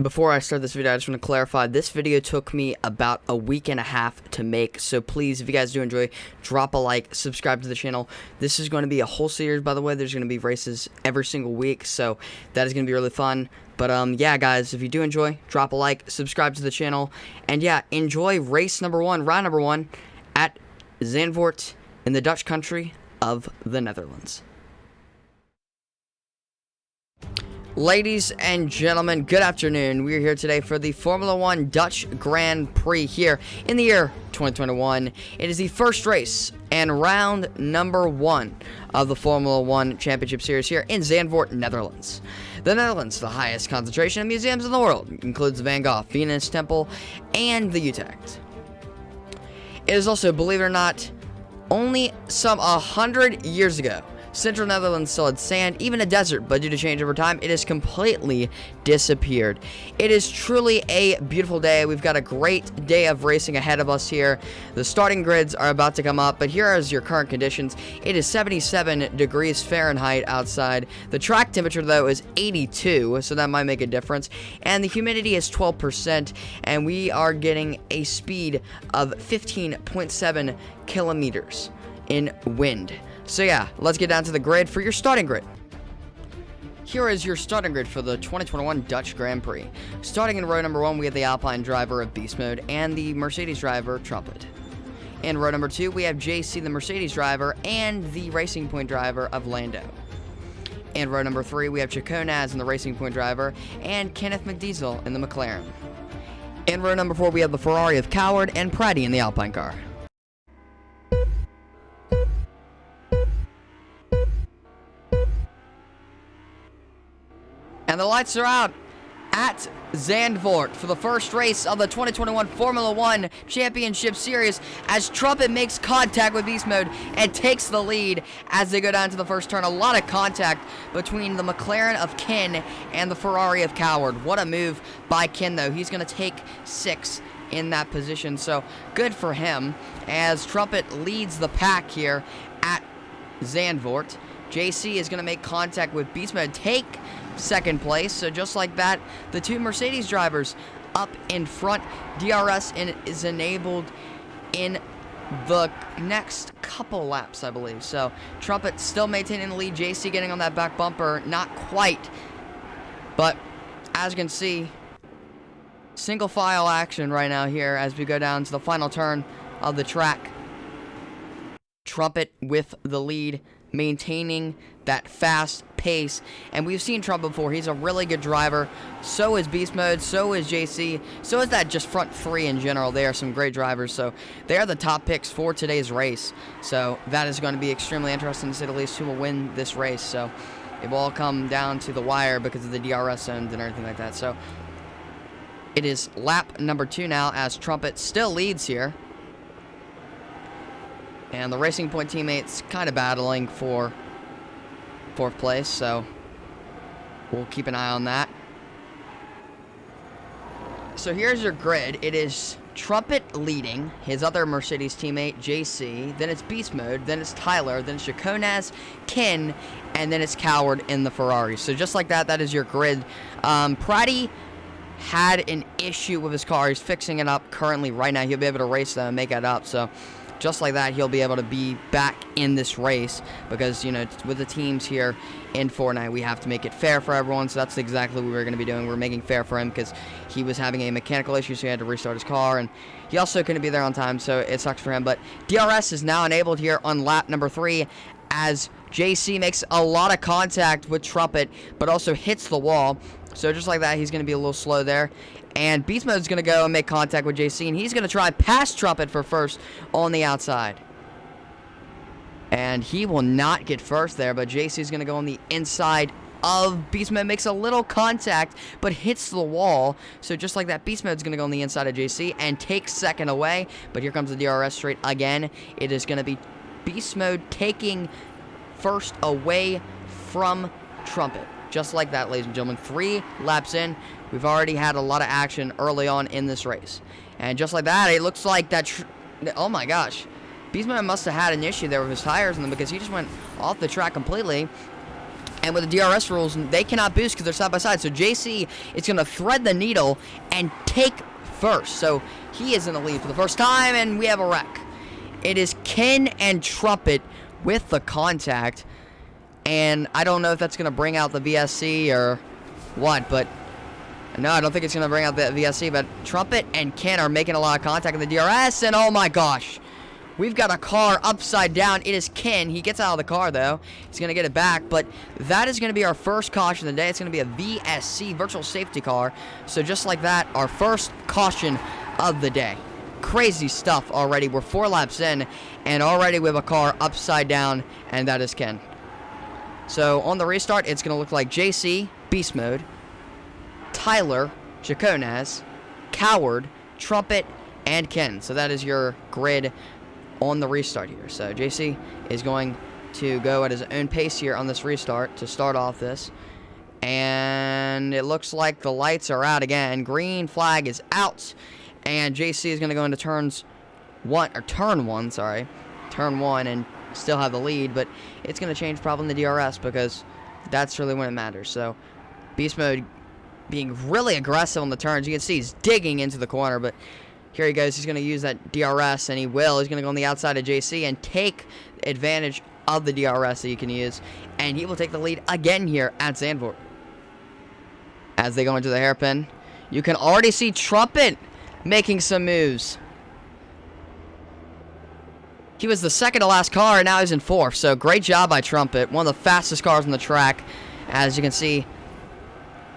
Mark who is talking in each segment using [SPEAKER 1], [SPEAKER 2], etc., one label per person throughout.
[SPEAKER 1] Before I start this video, I just want to clarify, this video took me about a week and a half to make, so please, if you guys do enjoy, drop a like, subscribe to the channel. This is going to be a whole series, by the way. There's going to be races every single week, so that is going to be really fun. But, yeah, guys, if you do enjoy, drop a like, subscribe to the channel, and, yeah, enjoy race number one, round number one, at Zandvoort in the Dutch country of the Netherlands. Ladies and gentlemen, good afternoon. We are here today for the Formula 1 Dutch Grand Prix here in the year 2021. It is the first race and round number one of the Formula 1 Championship Series here in Zandvoort, Netherlands. The Netherlands, the highest concentration of museums in the world, includes the Van Gogh Venus Temple and the Utrecht. It is also, believe it or not, only some 100 years ago, Central Netherlands still had sand, even a desert, but due to change over time, it has completely disappeared. It is truly a beautiful day. We've got a great day of racing ahead of us here. The starting grids are about to come up, but here is your current conditions. It is 77 degrees Fahrenheit outside. The track temperature, though, is 82, so that might make a difference. And the humidity is 12%, and we are getting a speed of 15.7 kilometers in wind. So yeah, let's get down to the grid for your starting grid. Here is your starting grid for the 2021 Dutch Grand Prix. Starting in row number one, we have the Alpine driver of Beast Mode and the Mercedes driver, Trumpet. In row number two, we have JC, the Mercedes driver, and the Racing Point driver of Lando. In row number three, we have Chaconaz and the Racing Point driver, and Kenneth McDiesel in the McLaren. In row number four, we have the Ferrari of Coward and Praddy in the Alpine car. And the lights are out at Zandvoort for the first race of the 2021 Formula 1 Championship Series as Trumpet makes contact with Beast Mode and takes the lead as they go down to the first turn. A lot of contact between the McLaren of Ken and the Ferrari of Coward. What a move by Ken, though. He's going to take 6 in that position, so good for him as Trumpet leads the pack here at Zandvoort. JC is going to make contact with Beast Mode, take second place. So just like that, the two Mercedes drivers up in front. DRS is enabled in the next couple laps, I believe. So Trumpet still maintaining the lead. JC getting on that back bumper, not quite, but as you can see, single file action right now here as we go down to the final turn of the track. Trumpet with the lead, maintaining that fast pace, and we've seen Trumpet before. He's a really good driver. So is Beast Mode, so is JC, so is that just front three in general. They are some great drivers, so they are the top picks for today's race. So that is going to be extremely interesting to say the least, who will win this race. So it will all come down to the wire because of the DRS zones and everything like that. So it is lap number 2 now as Trumpet still leads here. And the Racing Point teammates kind of battling for 4th place, so we'll keep an eye on that. So here's your grid. It is Trumpet leading, his other Mercedes teammate, JC, then it's Beast Mode, then it's Tyler, then it's Chaconaz, Ken, and then it's Coward in the Ferrari. So just like that, that is your grid. Praddy had an issue with his car. He's fixing it up currently right now. He'll be able to race them and make that up, so just like that, he'll be able to be back in this race because, you know, with the teams here in Fortnite, we have to make it fair for everyone. So that's exactly what we're going to be doing. We're making fair for him because he was having a mechanical issue, so he had to restart his car. And he also couldn't be there on time, so it sucks for him. But DRS is now enabled here on lap number 3 as JC makes a lot of contact with Trumpet, but also hits the wall. So just like that, he's going to be a little slow there. And Beast Mode is going to go and make contact with JC, and he's going to try past Trumpet for first on the outside. And he will not get first there, but JC is going to go on the inside of Beast Mode, makes a little contact, but hits the wall. So just like that, Beast Mode is going to go on the inside of JC and take second away. But here comes the DRS straight again. It is going to be Beast Mode taking first away from Trumpet. Just like that, ladies and gentlemen. 3 laps in. We've already had a lot of action early on in this race. And just like that, it looks like that... oh my gosh. Beast Mode must have had an issue there with his tires in them because he just went off the track completely. And with the DRS rules, they cannot boost because they're side by side. So JC is going to thread the needle and take first. So he is in the lead for the first time, and we have a wreck. It is Ken and Trumpet with the contact. And I don't know if that's going to bring out the VSC or what, but no, I don't think it's going to bring out the VSC. But Trumpet and Ken are making a lot of contact in the DRS, and oh my gosh. We've got a car upside down. It is Ken. He gets out of the car, though. He's going to get it back. But that is going to be our first caution of the day. It's going to be a VSC, virtual safety car. So just like that, our first caution of the day. Crazy stuff already. We're 4 laps in, and already we have a car upside down, and that is Ken. So on the restart, it's going to look like JC, Beast Mode, Tyler, Chaconas, Coward, Trumpet, and Ken. So that is your grid on the restart here. So JC is going to go at his own pace here on this restart to start off this. And it looks like the lights are out again. Green flag is out. And JC is going to go into turn one, and still have the lead. But it's going to change probably in the DRS because that's really when it matters. So Beast Mode being really aggressive on the turns. You can see he's digging into the corner, but here he goes. He's going to use that DRS, and he will. He's going to go on the outside of JC and take advantage of the DRS that you can use. And he will take the lead again here at Zandvoort. As they go into the hairpin, you can already see Trumpet making some moves. He was the second to last car, and now he's in 4th. So great job by Trumpet. One of the fastest cars on the track. As you can see,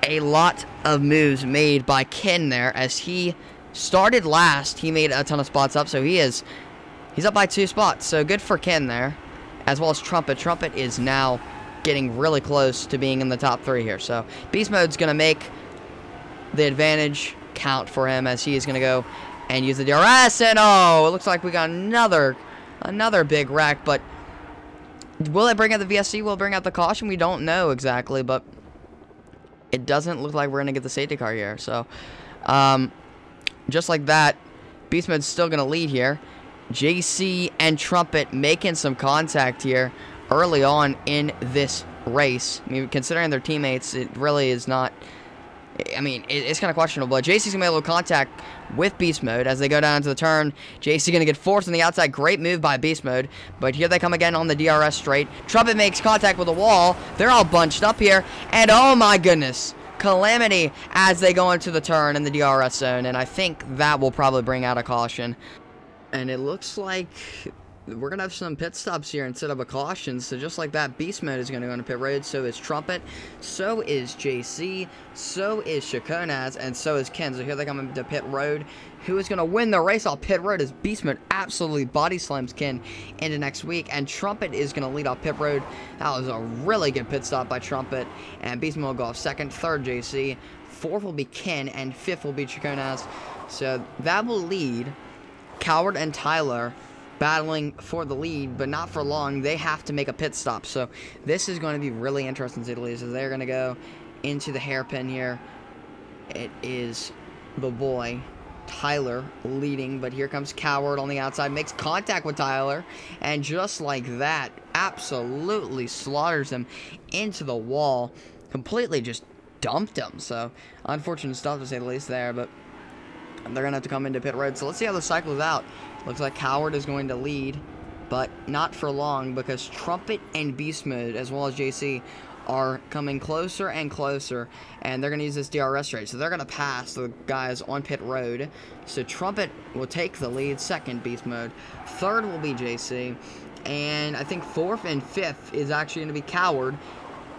[SPEAKER 1] a lot of moves made by Ken there as he started last. He made a ton of spots up, so he's up by 2 spots. So good for Ken there, as well as Trumpet. Trumpet is now getting really close to being in the top 3 here. So Beast Mode's going to make the advantage count for him as he is going to go and use the DRS. And oh, it looks like we got another big wreck. But will it bring out the VSC? Will it bring out the caution? We don't know exactly, but it doesn't look like we're going to get the safety car here. So just like that, Beast Mode's still going to lead here. JC and Trumpet making some contact here early on in this race. I mean, considering their teammates, it really is not... I mean, it's kind of questionable. But JC's going to make a little contact with Beast Mode as they go down to the turn. JC going to get forced on the outside. Great move by Beast Mode. But here they come again on the DRS straight. Trumpet makes contact with the wall. They're all bunched up here. And oh my goodness, calamity as they go into the turn in the DRS zone. And I think that will probably bring out a caution. And it looks like we're going to have some pit stops here instead of a caution. So just like that, Beast Mode is going to go into pit road. So is Trumpet. So is JC. So is Chaconas. And so is Ken. So here they come into pit road. Who is going to win the race off pit road as Beast Mode absolutely body slams Ken into next week. And Trumpet is going to lead off pit road. That was a really good pit stop by Trumpet. And Beast Mode will go off second. Third, JC. Fourth will be Ken. And fifth will be Chaconas. So that will lead Coward and Tyler battling for the lead, but not for long. They have to make a pit stop. So this is going to be really interesting to Italy. So they're going to go into the hairpin here. It is the boy, Tyler, leading, but here comes Coward on the outside, makes contact with Tyler, and just like that, absolutely slaughters him into the wall. Completely just dumped him. So unfortunate stuff to say the least there, but they're going to have to come into pit road. So let's see how the cycle is out. Looks like Coward is going to lead, but not for long because Trumpet and Beast Mode, as well as JC, are coming closer and closer, and they're going to use this DRS rate. So they're going to pass the guys on pit road. So Trumpet will take the lead, second Beast Mode. Third will be JC, and I think fourth and fifth is actually going to be Coward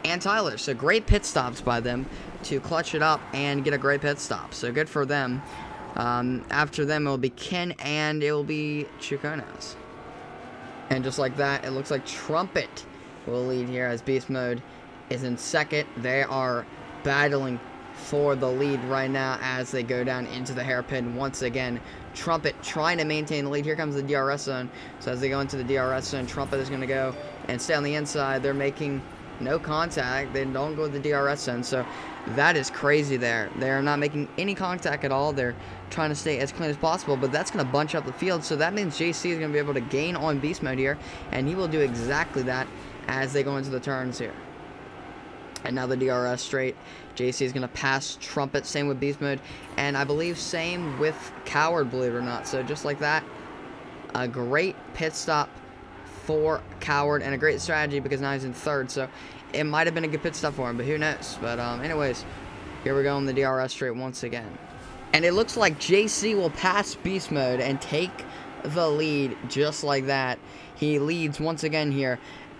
[SPEAKER 1] and Tyler. So great pit stops by them to clutch it up and get a great pit stop. So good for them. After them, it will be Ken and it will be Chaconas. And just like that, it looks like Trumpet will lead here as Beast Mode is in second. They are battling for the lead right now as they go down into the hairpin once again. Trumpet trying to maintain the lead. Here comes the DRS zone. So as they go into the DRS zone, Trumpet is going to go and stay on the inside. They're making no contact. They don't go to the DRS zone. So that is crazy there. They're not making any contact at all. They're trying to stay as clean as possible, but that's going to bunch up the field. So that means JC is going to be able to gain on Beast Mode here, and he will do exactly that as they go into the turns here. And now the DRS straight. JC is going to pass Trumpet. Same with Beast Mode. And I believe same with Coward, believe it or not. So just like that, a great pit stop for Coward. And a great strategy because now he's in third. So it might have been a good pit stop for him, but who knows. But anyways, here we go on the DRS straight once again. And it looks like JC will pass Beast Mode and take the lead just like that. He leads once again here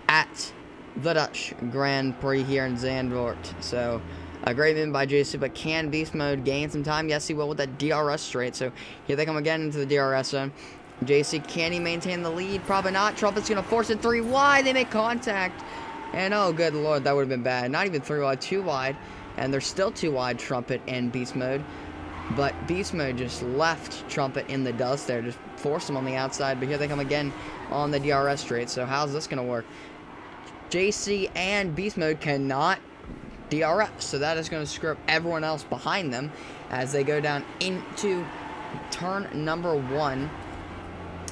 [SPEAKER 1] at the Dutch Grand Prix here in Zandvoort. So a great move by JC, but can Beast Mode gain some time? Yes, he will with that DRS straight. So here they come again into the DRS zone. JC, can he maintain the lead? Probably not. Trumpet's going to force it 3 wide. They make contact. And oh, good lord, that would have been bad. Not even 3 wide, 2 wide. And they're still 2 wide, Trumpet and Beast Mode. But Beast Mode just left Trumpet in the dust there. Just forced him on the outside. But here they come again on the DRS straight. So how's this going to work? JC and Beast Mode cannot DRS. So that is going to screw up everyone else behind them as they go down into turn number 1.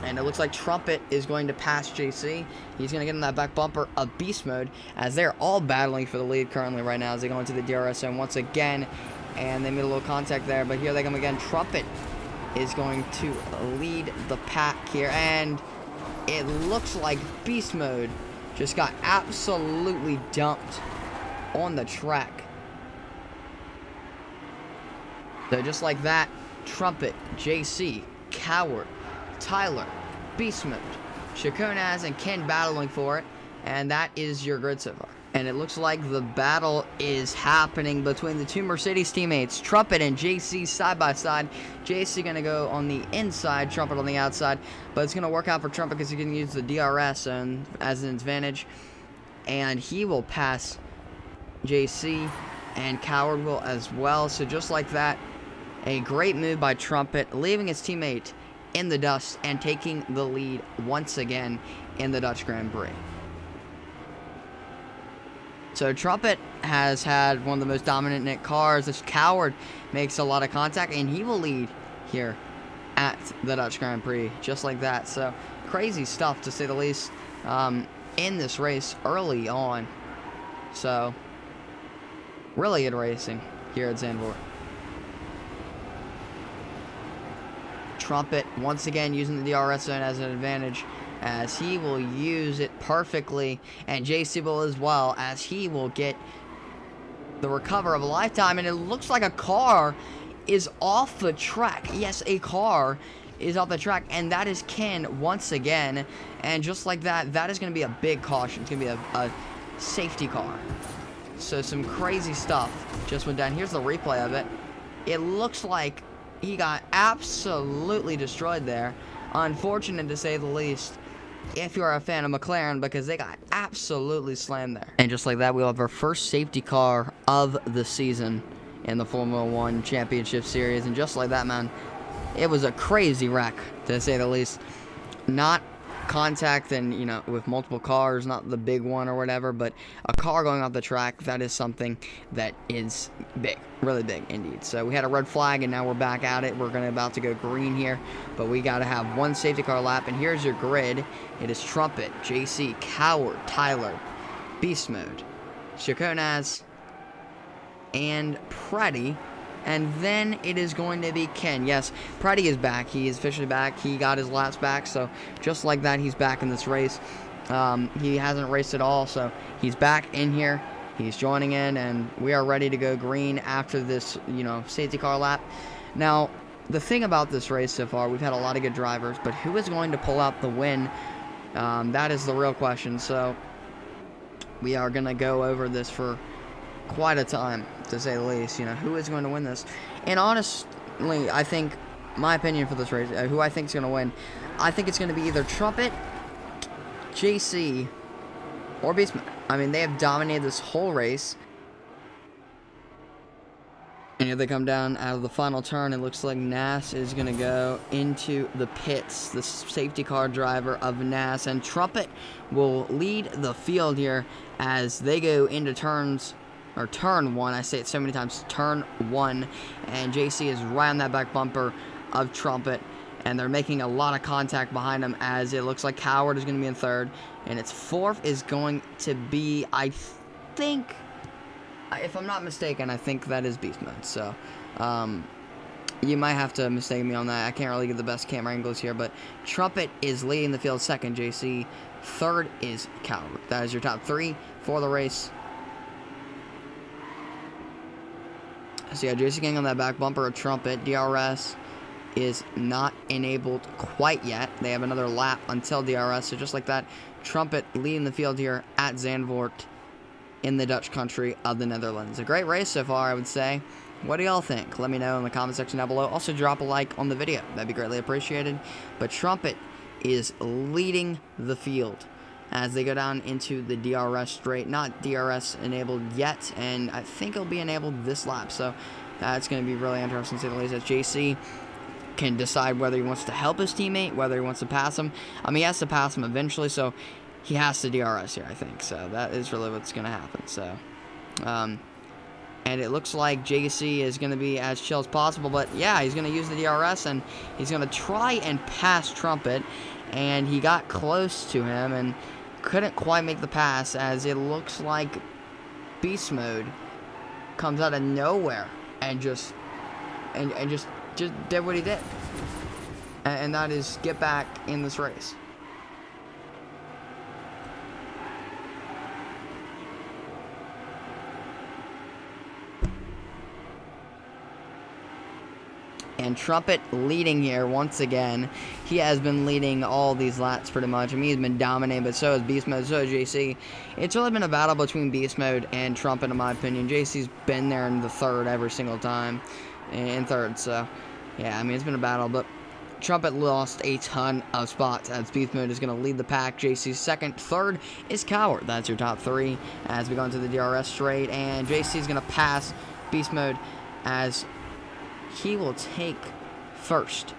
[SPEAKER 1] And it looks like Trumpet is going to pass JC. He's going to get in that back bumper of Beast Mode as they're all battling for the lead currently right now as they go into the DRS zone once again. And they made a little contact there, but here they come again. Trumpet is going to lead the pack here. And it looks like Beast Mode just got absolutely dumped on the track. So just like that, Trumpet, JC, Coward, Tyler, Beast Mode, Shakonaz, and Ken battling for it. And that is your grid so far. And it looks like the battle is happening between the 2 Mercedes teammates, Trumpet and JC side by side. JC going to go on the inside, Trumpet on the outside. But it's going to work out for Trumpet because he can use the DRS as an advantage. And he will pass JC, and Coward will as well. So just like that, a great move by Trumpet, leaving his teammate in the dust and taking the lead once again in the Dutch Grand Prix. So Trumpet has had one of the most dominant cars. This Coward makes a lot of contact, and he will lead here at the Dutch Grand Prix, just like that. So crazy stuff, to say the least, in this race early on. So really good racing here at Zandvoort. Trumpet once again using the DRS zone as an advantage, as he will use it perfectly, and JC will as well, as he will get the recover of a lifetime. And it looks like a car is off the track. Yes, a car is off the track, and that is Ken once again. And just like that, that is going to be a big caution. It's going to be a safety car. So some crazy stuff just went down. Here's the replay of it. It looks like he got absolutely destroyed there. Unfortunate, to say the least, if you're a fan of McLaren, because they got absolutely slammed there. And just like that, we'll have our first safety car of the season in the Formula 1 Championship Series. And just like that, man, it was a crazy wreck, to say the least. Not contact and, you know, with multiple cars, not the big one or whatever, but a car going off the track, that is something that is big, really big indeed. So we had a red flag, and now we're back at it. We're about to go green here, but we got to have one safety car lap. And here's your grid. It is Trumpet, JC, Coward, Tyler, Beast Mode, Shakonaz, and Preddy. And then it is going to be Ken. Yes, Preddy is back. He is officially back. He got his laps back. So just like that, he's back in this race. He hasn't raced at all. So he's back in here. He's joining in. And we are ready to go green after this, you know, safety car lap. Now, the thing about this race so far, we've had a lot of good drivers. But who is going to pull out the win? That is the real question. So we are going to go over this for quite a time, to say the least. You know, who is going to win this? And honestly, I think, my opinion for this race, who I think is going to win, I think it's going to be either Trumpet, JC, or Beastman. I mean, they have dominated this whole race. And here they come down out of the final turn. It looks like Nas is going to go into the pits, the safety car driver of Nas. And Trumpet will lead the field here as they go into turn 1, I say it so many times, turn 1, and JC is right on that back bumper of Trumpet, and they're making a lot of contact behind him, as it looks like Coward is going to be in third, and its fourth is going to be, I think, If I'm not mistaken, I think that is beast mode. So, you might have to mistake me on that. I can't really get the best camera angles here, but Trumpet is leading the field second, JC. Third is Coward. That is your top three for the race. So yeah, JC getting on that back bumper of Trumpet. DRS is not enabled quite yet. They have another lap until DRS. So just like that, Trumpet leading the field here at Zandvoort in the Dutch country of the Netherlands. A great race so far, I would say. What do y'all think? Let me know in the comment section down below. Also, drop a like on the video. That'd be greatly appreciated. But Trumpet is leading the field as they go down into the DRS straight. Not DRS enabled yet, and I think it'll be enabled this lap. So that's going to be really interesting to say the least. As JC can decide whether he wants to help his teammate, whether he wants to pass him. I mean, he has to pass him eventually, so he has to DRS here, I think. So that is really what's going to happen. So, and it looks like JC is going to be as chill as possible. But, yeah, he's going to use the DRS, and he's going to try and pass Trumpet. And he got close to him and couldn't quite make the pass, as it looks like Beast Mode comes out of nowhere and just did what he did. And that is get back in this race. And Trumpet leading here once again. He has been leading all these laps pretty much. I mean, he's been dominating, but so is Beast Mode, so is JC. It's really been a battle between Beast Mode and Trumpet, in my opinion. JC's been there in the third every single time. In third, so yeah, I mean, it's been a battle, but Trumpet lost a ton of spots as Beast Mode is going to lead the pack. JC's second. Third is Coward. That's your top three as we go into the DRS straight. And JC's going to pass Beast Mode as he will take first.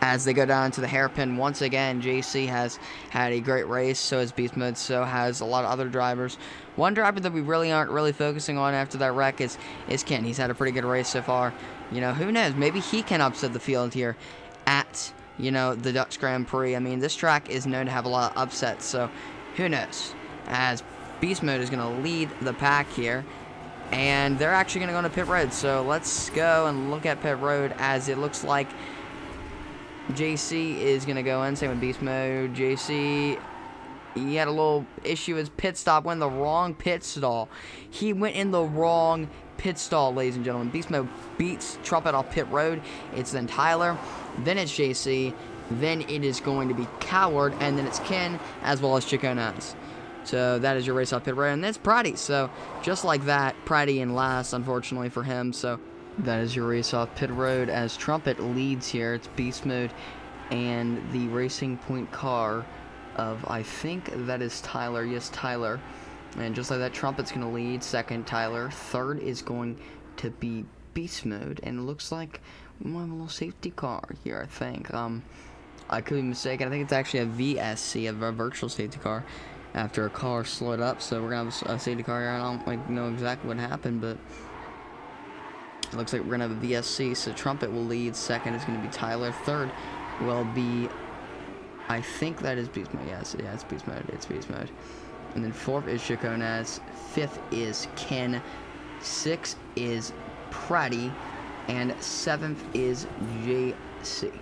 [SPEAKER 1] As they go down to the hairpin once again, JC has had a great race. So has Beast Mode. So has a lot of other drivers. One driver that we really aren't focusing on after that wreck is Ken. He's had a pretty good race so far. You know, who knows? Maybe he can upset the field here at, you know, the Dutch Grand Prix. I mean, this track is known to have a lot of upsets. So who knows? As Beast Mode is going to lead the pack here. And they're actually going to go into pit road. So let's go and look at pit road, as it looks like JC is going to go in. Same with Beast Mode. JC, he had a little issue with his pit stop. Went in the wrong pit stall. He went in the wrong pit stall, ladies and gentlemen. Beast Mode beats Trumpet off pit road. It's then Tyler. Then it's JC. Then it is going to be Coward. And then it's Ken, as well as Chiconas. So that is your race off pit road. And that's Pratty. So just like that, Pratty in last, unfortunately for him. So that is your race off pit road as Trumpet leads here. It's Beast Mode and the Racing Point car of, I think that is Tyler. Yes, Tyler. And just like that, Trumpet's going to lead. Second, Tyler. Third is going to be Beast Mode. And it looks like we might have a little safety car here, I think. I could be mistaken. I think it's actually a VSC, a virtual safety car, after a car slowed up. So we're going to have a safety car here. I don't know exactly what happened, but it looks like we're going to have a VSC. So Trumpet will lead. Second is going to be Tyler. Third will be, I think that is Beast Mode. Yes, yeah, it's Beast Mode. It's Beast Mode. And then fourth is Chiconas. Fifth is Ken. Sixth is Pratty. And seventh is JC.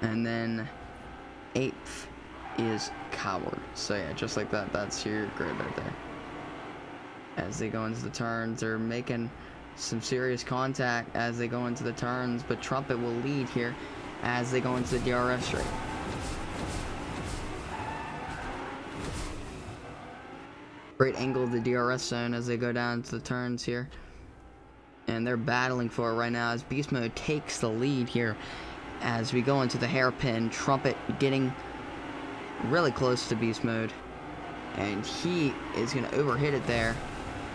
[SPEAKER 1] And then eighth is Coward. So yeah, just like that, that's your grid right there. As they go into the turns, they're making some serious contact as they go into the turns, but Trumpet will lead here as they go into the DRS straight. Great angle of the DRS zone as they go down to the turns here. And they're battling for it right now as Beast Mode takes the lead here. As we go into the hairpin, Trumpet getting really close to Beast Mode. And he is going to overhit it there.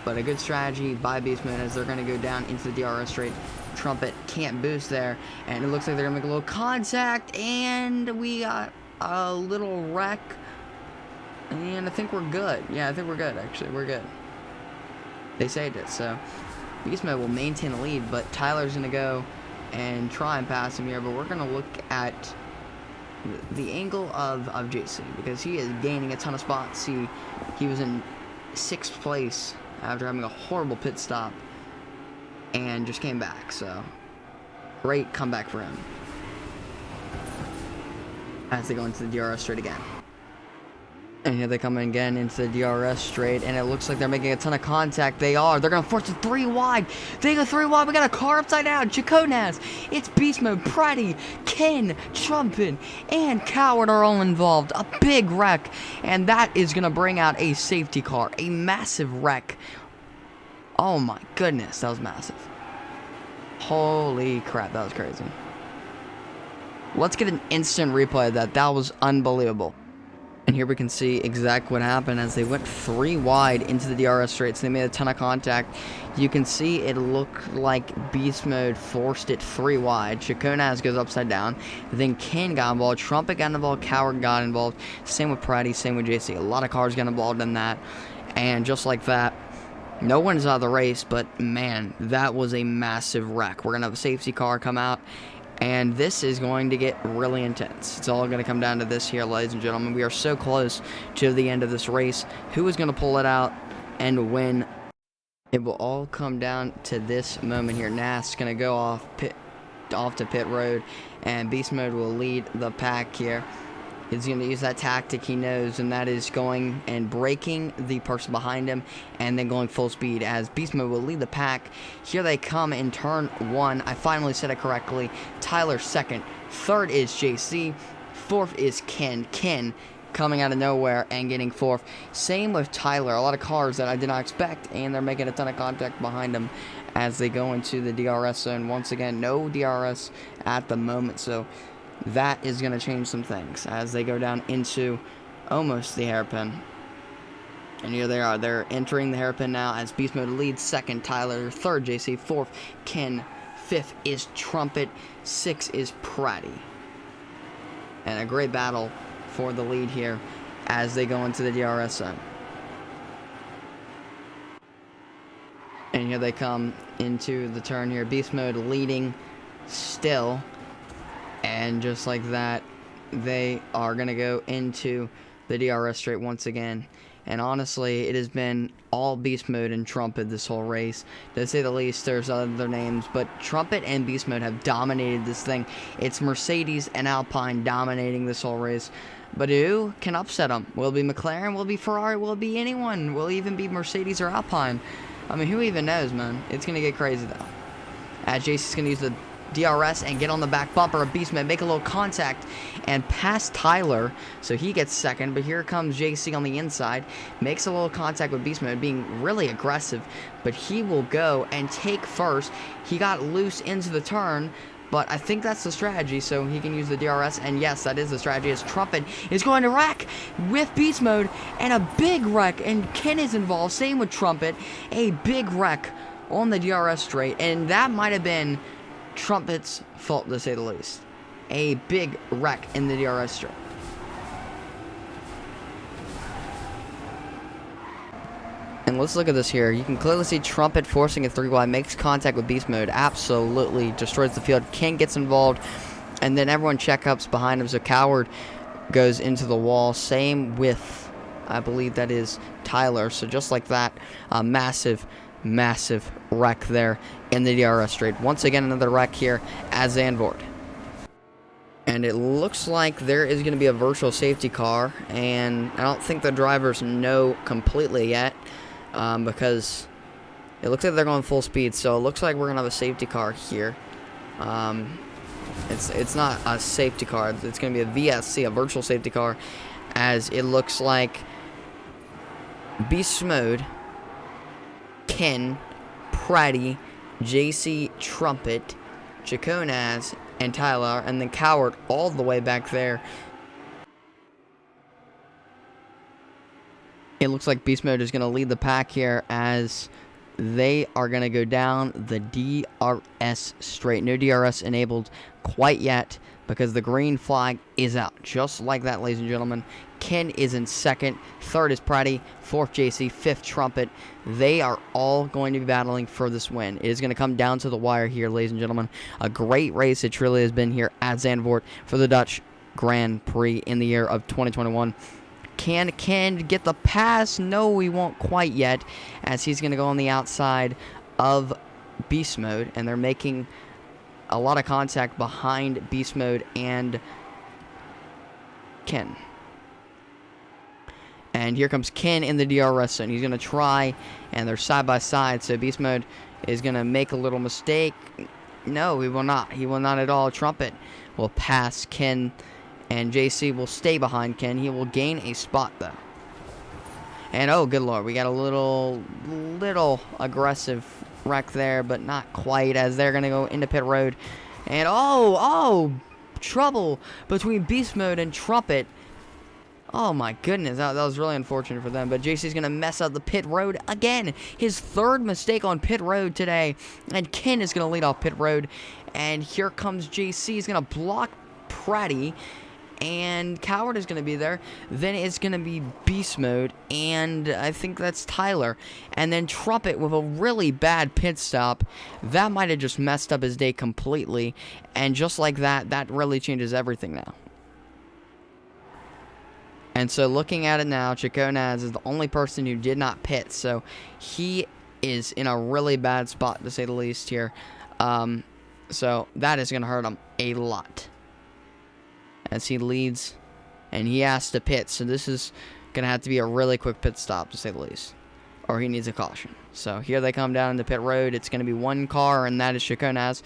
[SPEAKER 1] But a good strategy by Beast Mode as they're going to go down into the DRS straight. Trumpet can't boost there. And it looks like they're going to make a little contact. And we got a little wreck. And I think we're good. Yeah, I think we're good, actually. We're good. They saved it, so Beast Mode will maintain the lead. But Tyler's going to go and try and pass him here, but we're going to look at the angle of JC, because he is gaining a ton of spots. He was in 6th place after having a horrible pit stop and just came back, so great comeback for him as they go into the DRS straight again. And here they come again into the DRS straight, and it looks like they're making a ton of contact. They are. They're going to force it 3 wide. They go 3 wide. We got a car upside down. Chaconaz. It's Beast Mode. Pratty, Ken, Trumpet, and Coward are all involved. A big wreck. And that is going to bring out a safety car. A massive wreck. Oh my goodness. That was massive. Holy crap. That was crazy. Let's get an instant replay of that. That was unbelievable. And here we can see exactly what happened as they went 3 wide into the DRS straight. So they made a ton of contact. You can see it looked like Beast Mode forced it 3 wide. Chaconaz goes upside down. Then Ken got involved. Trumpet got involved. Coward got involved. Same with Pratty. Same with JC. A lot of cars got involved in that. And just like that, no one's out of the race. But man, that was a massive wreck. We're going to have a safety car come out. And this is going to get really intense. It's all going to come down to this here, ladies and gentlemen. We are so close to the end of this race. Who is going to pull it out and win? It will all come down to this moment here. Nas is going to go off to pit road, and Beast Mode will lead the pack here. He's going to use that tactic he knows, and that is going and braking the person behind him and then going full speed as Beast Mode will lead the pack. Here they come in turn 1. I finally said it correctly. Tyler 2nd. 3rd is JC. 4th is Ken. Ken coming out of nowhere and getting 4th. Same with Tyler. A lot of cars that I did not expect, and they're making a ton of contact behind them as they go into the DRS zone. Once again, no DRS at the moment, so that is going to change some things as they go down into almost the hairpin. And here they are. They're entering the hairpin now as Beast Mode leads 2nd, Tyler. 3rd, JC. 4th, Ken. 5th is Trumpet. 6th is Pratty. And a great battle for the lead here as they go into the DRS zone. And here they come into the turn here. Beast Mode leading still. And just like that, they are going to go into the DRS straight once again. And honestly, it has been all Beast Mode and Trumpet this whole race. To say the least, there's other names, but Trumpet and Beast Mode have dominated this thing. It's Mercedes and Alpine dominating this whole race. But who can upset them? Will it be McLaren? Will it be Ferrari? Will it be anyone? Will it even be Mercedes or Alpine? I mean, who even knows, man? It's going to get crazy, though. As JC's going to use the DRS and get on the back bumper of Beast Mode, make a little contact and pass Tyler, so he gets 2nd. But here comes JC on the inside, makes a little contact with Beast Mode, being really aggressive, but he will go and take 1st. He got loose into the turn, but I think that's the strategy, so he can use the DRS, and yes, that is the strategy, as Trumpet is going to wreck with Beast Mode, and a big wreck, and Ken is involved, same with Trumpet, a big wreck on the DRS straight, and that might have been Trumpet's fault, to say the least. A big wreck in the DRS straight. And let's look at this here. You can clearly see Trumpet forcing a 3 wide, makes contact with Beast Mode, absolutely destroys the field. Ken gets involved, and then everyone checkups behind him, so Coward goes into the wall. Same with, I believe that is Tyler. So just like that, a massive wreck there in the DRS straight. Once again, another wreck here at Zandvoort. And it looks like there is going to be a virtual safety car, and I don't think the drivers know completely yet, because it looks like they're going full speed, so it looks like we're going to have a safety car here. It's not a safety car, it's going to be a VSC, a virtual safety car, as it looks like Beast Mode, Ken, Pratty, JC, Trumpet, Chaconaz, and Tyler, and then Coward all the way back there. It looks like Beast Mode is going to lead the pack here as they are going to go down the DRS straight. No DRS enabled quite yet because the green flag is out. Just like that, ladies and gentlemen. Ken is in 2nd. 3rd is Pratty. 4th, JC. 5th, Trumpet. They are all going to be battling for this win. It is going to come down to the wire here, ladies and gentlemen. A great race it truly has been here at Zandvoort for the Dutch Grand Prix in the year of 2021. Can Ken get the pass? No, he won't quite yet, as he's going to go on the outside of Beast Mode, and they're making a lot of contact behind Beast Mode and Ken. And here comes Ken in the DRS zone. He's going to try, and they're side by side, so Beast Mode is going to make a little mistake. No, he will not. He will not at all. Trumpet will pass Ken, and JC will stay behind Ken. He will gain a spot, though. And, oh, good lord, we got a little aggressive wreck there, but not quite, as they're going to go into pit road. And, oh, trouble between Beast Mode and Trumpet. Oh, my goodness, that was really unfortunate for them. But JC's going to mess up the pit road again. His third mistake on pit road today. And Ken is going to lead off pit road. And here comes JC. He's going to block Pratty. And Coward is going to be there. Then it's going to be Beast Mode. And I think that's Tyler. And then Trumpet with a really bad pit stop. That might have just messed up his day completely. And just like that, that really changes everything now. And so looking at it now, Chaconaz is the only person who did not pit. So he is in a really bad spot, to say the least, here. So that is going to hurt him a lot, as he leads, and he has to pit. So this is going to have to be a really quick pit stop, to say the least, or he needs a caution. So here they come down into pit road. It's going to be one car, and that is Chaconaz.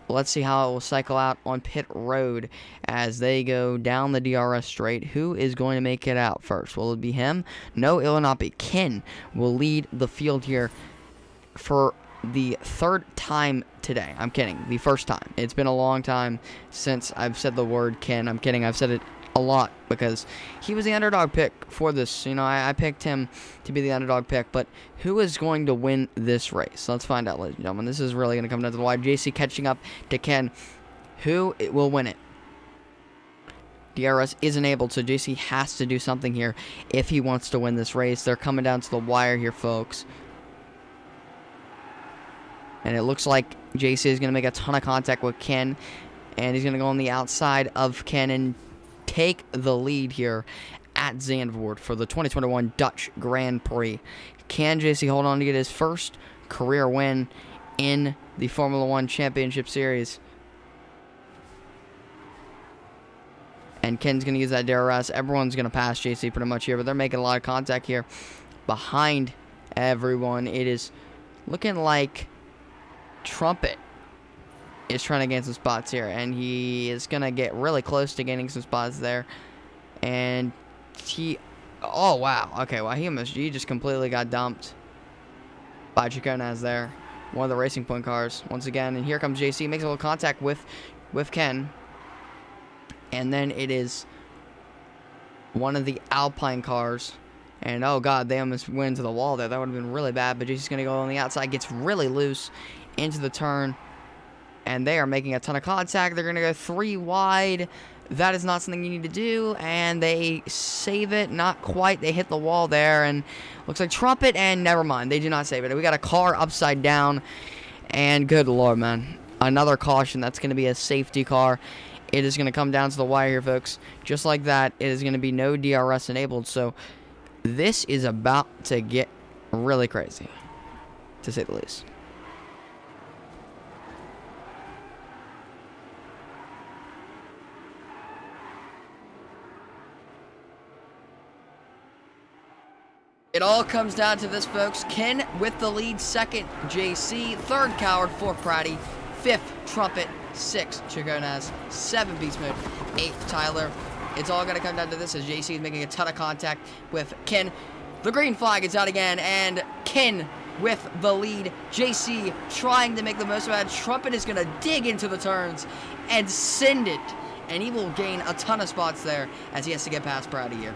[SPEAKER 1] Let's see how it will cycle out on pit road as they go down the DRS straight. Who is going to make it out first? Will it be him? No, it will not be. Ken will lead the field here for the third time today. I'm kidding. The first time. It's been a long time since I've said the word Ken. I'm kidding. I've said it a lot because he was the underdog pick for this. You know, I picked him to be the underdog pick, but who is going to win this race? Let's find out, ladies and gentlemen. This is really going to come down to the wire. JC catching up to Ken. Who will win it? DRS isn't able, so JC has to do something here if he wants to win this race. They're coming down to the wire here, folks. And it looks like JC is going to make a ton of contact with Ken, and he's going to go on the outside of Ken and take the lead here at Zandvoort for the 2021 Dutch Grand Prix. Can JC hold on to get his first career win in the Formula One Championship Series? And Ken's going to use that DRS. Everyone's going to pass JC pretty much here, but they're making a lot of contact here behind everyone. It is looking like Trumpet is trying to gain some spots here, and he is going to get really close to gaining some spots there. And oh, wow. Okay, well, he just completely got dumped by Chaconaz there. One of the Racing Point cars once again. And here comes JC. Makes a little contact with Ken. And then it is one of the Alpine cars. And, oh, God, they almost went into the wall there. That would have been really bad. But JC's going to go on the outside. Gets really loose into the turn. And they are making a ton of contact. They're going to go 3 wide. That is not something you need to do. And they save it. Not quite. They hit the wall there. And looks like Trumpet. And never mind. They do not save it. We got a car upside down. And good lord, man. Another caution. That's going to be a safety car. It is going to come down to the wire here, folks. Just like that. It is going to be no DRS enabled. So this is about to get really crazy, to say the least. It all comes down to this, folks. Ken with the lead, second JC, third Coward, fourth Pratty, fifth Trumpet, sixth Chaconaz, seventh Beast Mode, eighth Tyler. It's all going to come down to this as JC is making a ton of contact with Ken. The green flag is out again, and Ken with the lead. JC trying to make the most of it. Trumpet is going to dig into the turns and send it, and he will gain a ton of spots there as he has to get past Pratty here.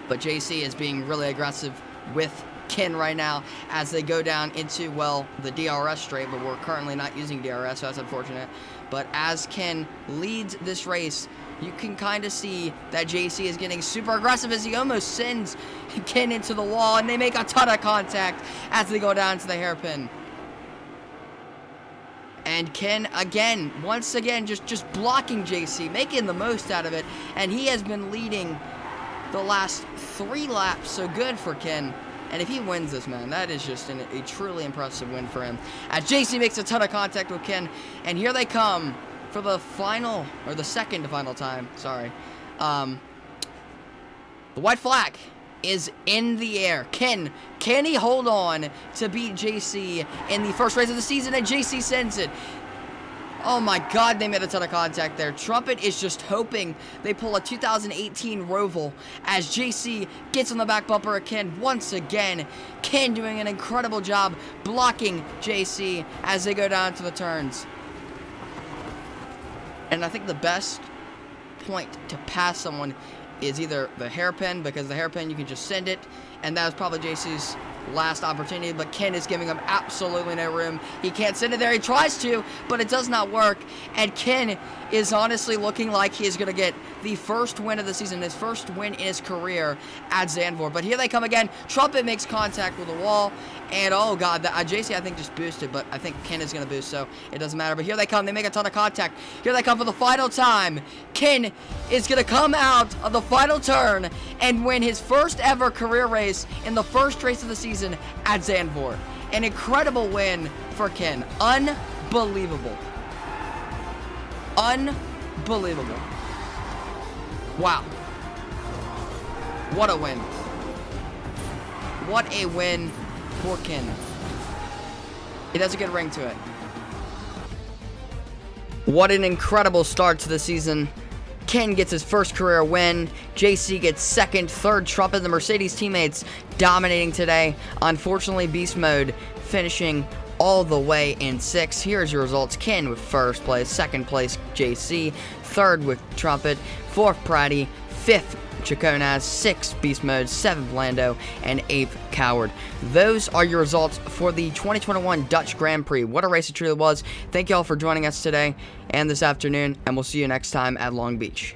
[SPEAKER 1] But JC is being really aggressive with Ken right now as they go down into, well, the DRS straight, but we're currently not using DRS, so that's unfortunate. But as Ken leads this race, you can kind of see that JC is getting super aggressive as he almost sends Ken into the wall, and they make a ton of contact as they go down to the hairpin. And Ken, again, once again, just blocking JC, making the most out of it. And he has been leading the last 3 laps, so good for Ken. And if he wins this, man, that is just a truly impressive win for him. As JC makes a ton of contact with Ken, and here they come for the final, or the second to final time, sorry. The white flag is in the air. Can he hold on to beat JC in the first race of the season? And JC sends it. Oh my God, they made a ton of contact there. Trumpet is just hoping they pull a 2018 Roval as JC gets on the back bumper of Ken once again. Ken doing an incredible job blocking JC as they go down to the turns. And I think the best point to pass someone is either the hairpin, because the hairpin you can just send it, and that was probably JC's last opportunity, but Ken is giving him absolutely no room. He can't send it there. He tries to, but it does not work, and Ken is honestly looking like he is going to get the first win of the season, his first win in his career at Zandvoort. But here they come again. Trumpet makes contact with the wall, and oh God, JC I think just boosted, but I think Ken is going to boost, so it doesn't matter. But here they come. They make a ton of contact. Here they come for the final time. Ken is going to come out of the final turn and win his first ever career race in the first race of the season at Zandvoort. An incredible win for Ken. Unbelievable. Unbelievable. Wow. What a win. What a win for Ken. It has a good ring to it. What an incredible start to the season. Ken gets his first career win. JC gets second, third. Trumpet, the Mercedes teammates dominating today. Unfortunately, Beast Mode finishing all the way in 6th. Here's your results. Ken with first place, second place JC, third with Trumpet, 4th Pratty, 5th Chaconas, 6th Beast Mode, 7th Lando, and 8th Coward. Those are your results for the 2021 Dutch Grand Prix. What a race it truly was. Thank you all for joining us today and this afternoon, and we'll see you next time at Long Beach.